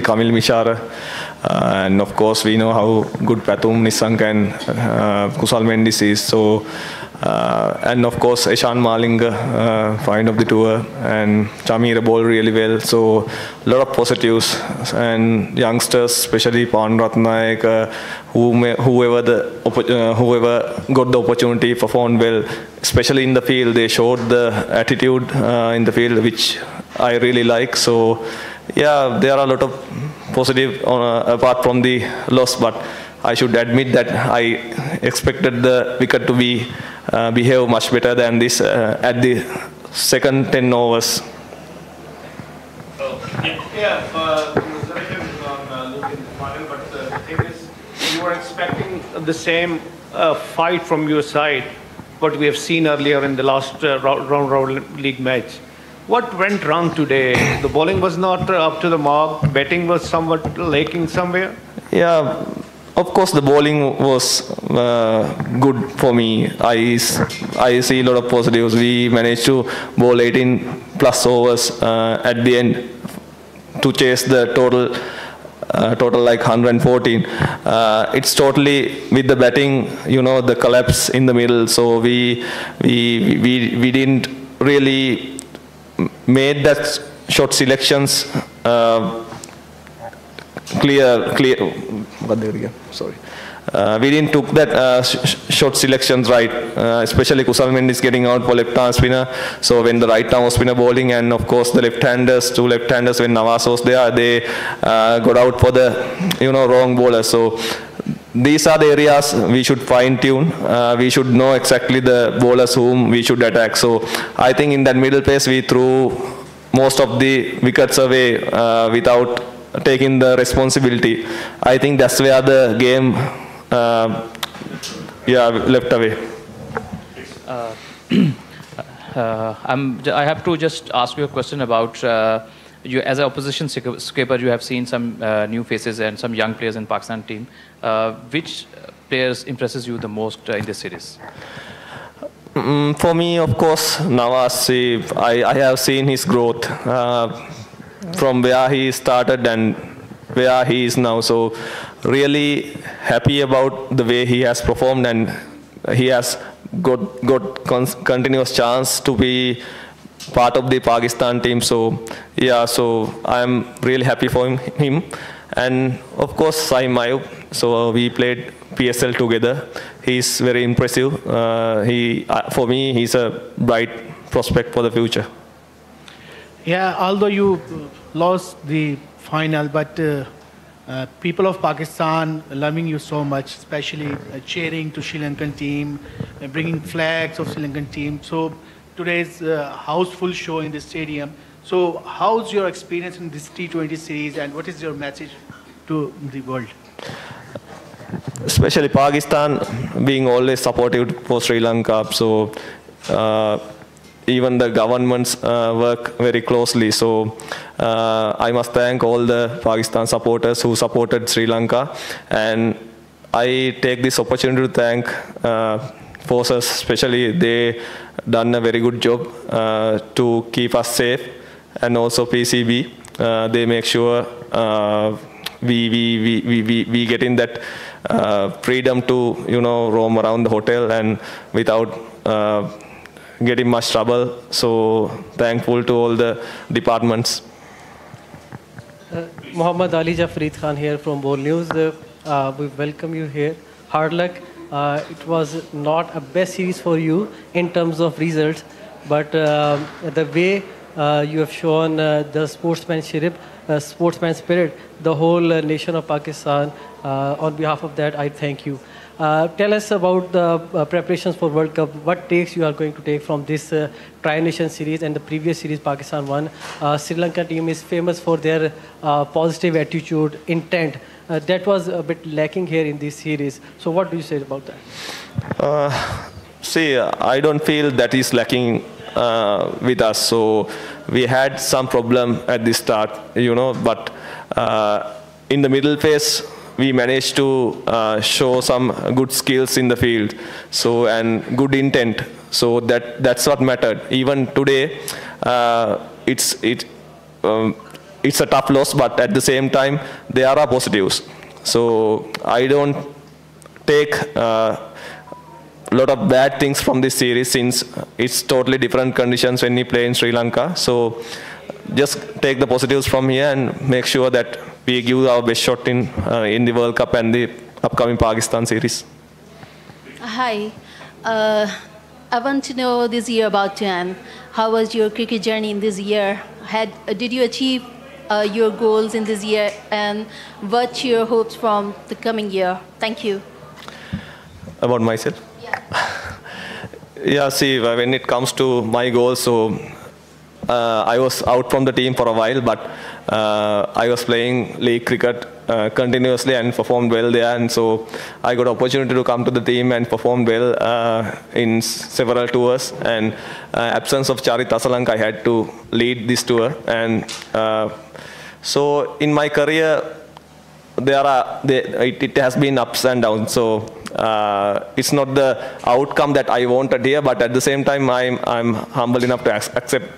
Kamil Mishara, and of course we know how good Pathum Nissank and Kusal Mendis is. So, and of course Eshan Malinga, find of the tour, and Chamira bowled really well. So, a lot of positives and youngsters, especially Pan Ratnaik, whoever got the opportunity performed well, especially in the field. They showed the attitude in the field, which I really like. So. Yeah, there are a lot of positive apart from the loss, but I should admit that I expected the wicket to behave much better than this at the second 10 overs. Congratulations on losing the final, but the thing is, you were expecting the same fight from your side, what we have seen earlier in the last round league match. What went wrong today? The bowling was not up to the mark. Batting was somewhat lacking somewhere. Yeah, of course the bowling was good for me. I see a lot of positives. We managed to bowl 18 plus overs at the end to chase the total like 114. It's totally with the batting, the collapse in the middle. So we didn't really made that shot selections clear. Sorry. We didn't took that shot selections right, especially Kusal Mendis getting out for left-arm spinner. So when the right-arm spinner bowling, and of course the left-handers, two left-handers, when Nawaz was there, they got out for the wrong bowler. So these are the areas we should fine-tune. We should know exactly the bowlers whom we should attack. So I think in that middle pace we threw most of the wickets away without taking the responsibility. I think that's where the game left away. I have to just ask you a question about you as an opposition skipper. You have seen some new faces and some young players in Pakistan team. Which players impresses you the most in this series? For me, of course, Nawaz. I have seen his growth from where he started and where he is now. So really happy about the way he has performed, and he has got continuous chance to be part of the Pakistan team. So yeah, so I'm really happy for him. And of course Saim Ayub. So we played PSL together. He's very impressive. For me, he's a bright prospect for the future. Yeah, although you lost the final, but people of Pakistan loving you so much, especially cheering to Sri Lankan team, bringing flags of Sri Lankan team. So today's houseful show in the stadium. So how's your experience in this T20 series, and what is your message to the world? Especially Pakistan being always supportive for Sri Lanka. So even the governments work very closely. So I must thank all the Pakistan supporters who supported Sri Lanka. And I take this opportunity to thank forces, especially they done a very good job to keep us safe. And also PCB, they make sure we get in that freedom to roam around the hotel and without getting much trouble. So thankful to all the departments. Muhammad Ali Jafreed Khan here from Bowl News. We welcome you here. Hard luck. It was not a best series for you in terms of results, but the way you have shown the sportsmanship, sportsman spirit, the whole nation of Pakistan, on behalf of that, I thank you. Tell us about the preparations for World Cup. What takes you are going to take from this Tri-Nation series and the previous series Pakistan won? Sri Lanka team is famous for their positive attitude, intent. That was a bit lacking here in this series. So what do you say about that? See, I don't feel that is lacking with us. So we had some problem at the start, but in the middle phase, we managed to show some good skills in the field, so and good intent. So that's what mattered. Even today, it's a tough loss, but at the same time, there are positives. So I don't take a lot of bad things from this series since it's totally different conditions when we play in Sri Lanka. So just take the positives from here and make sure that we give our best shot in the World Cup and the upcoming Pakistan series. Hi. I want to know this year about Jan. How was your cricket journey in this year? Did you achieve your goals in this year? And what's your hopes from the coming year? Thank you. About myself? Yeah. Yeah, see, when it comes to my goals, so I was out from the team for a while, but I was playing league cricket continuously and performed well there, and so I got opportunity to come to the team and perform well in several tours, and absence of Charit Asalanka, I had to lead this tour, and so in my career it has been ups and downs, so it's not the outcome that I wanted here, but at the same time I'm humble enough to accept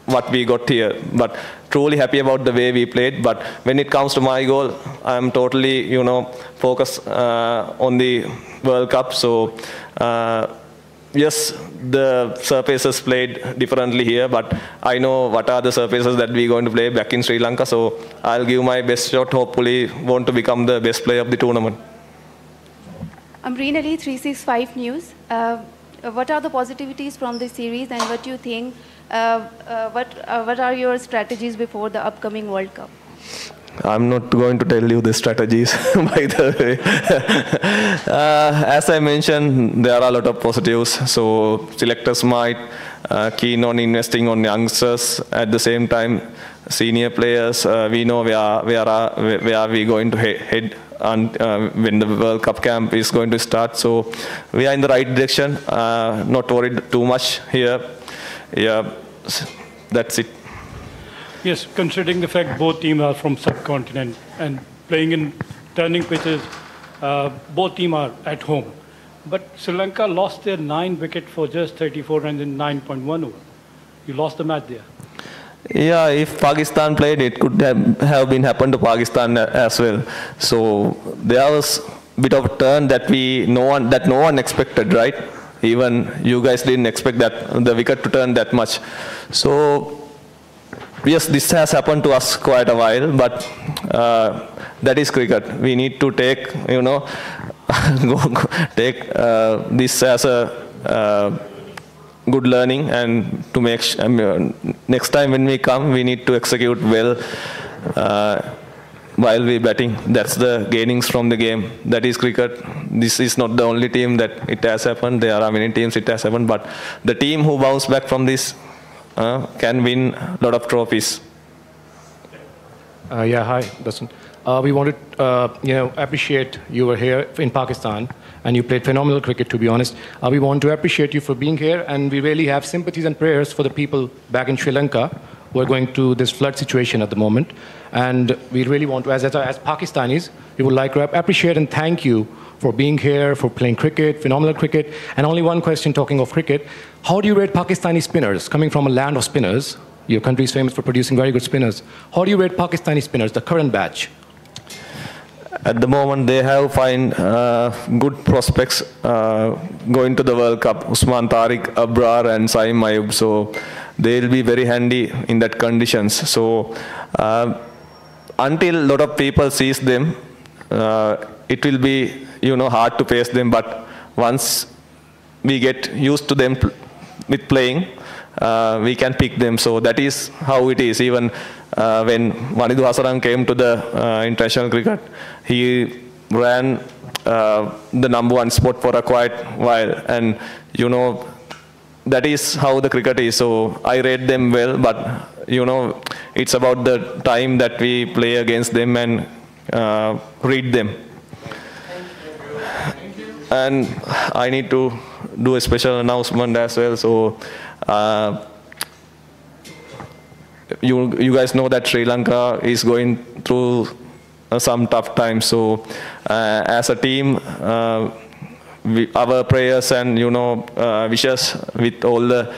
what we got here, but truly happy about the way we played. But when it comes to my goal, I'm totally, focused on the World Cup. So yes, the surfaces played differently here, but I know what are the surfaces that we're going to play back in Sri Lanka. So I'll give my best shot. Hopefully, want to become the best player of the tournament. I'm Reenali, 365 News. What are the positivities from this series, and what do you think? What are your strategies before the upcoming World Cup? I'm not going to tell you the strategies, by the way. As I mentioned, there are a lot of positives. So selectors might keen on investing on youngsters. At the same time, senior players, we know where are we going to head and when the World Cup camp is going to start. So we are in the right direction. Not worried too much here. Yeah, that's it. Yes, considering the fact both teams are from subcontinent and playing in turning pitches, both teams are at home. But Sri Lanka lost their 9 wicket for just 34 runs in 9.1 over. You lost the match there. Yeah, if Pakistan played, it could have been happened to Pakistan as well. So there was a bit of a turn that no one expected, right? Even you guys didn't expect that the wicket to turn that much. So yes, this has happened to us quite a while, but that is cricket. We need to take, take this as a good learning, and to make next time when we come, we need to execute well while we batting. That's the gainings from the game. That is cricket. This is not the only team that it has happened. There are many teams it has happened, but the team who bounce back from this can win a lot of trophies. Yeah, hi, Dasun. We wanted, appreciate you were here in Pakistan, and you played phenomenal cricket, to be honest. We want to appreciate you for being here, and we really have sympathies and prayers for the people back in Sri Lanka who are going through this flood situation at the moment. And we really want to, as Pakistanis, we would like to appreciate and thank you for being here, for playing cricket, phenomenal cricket. And only one question, talking of cricket, how do you rate Pakistani spinners? Coming from a land of spinners, your country is famous for producing very good spinners. How do you rate Pakistani spinners, the current batch? At the moment, they have find good prospects going to the World Cup. Usman Tariq, Abrar, and Saim Ayub. So they'll be very handy in that conditions. So until a lot of people sees them, it will be hard to face them. But once we get used to them with playing, we can pick them. So that is how it is. Even when Wanidhu Hasaran came to the international cricket, he ran the #1 spot for a quite while, and that is how the cricket is. So I rate them well, but it's about the time that we play against them and read them. And I need to do a special announcement as well. So you guys know that Sri Lanka is going through some tough times. So as a team, our prayers and wishes with all the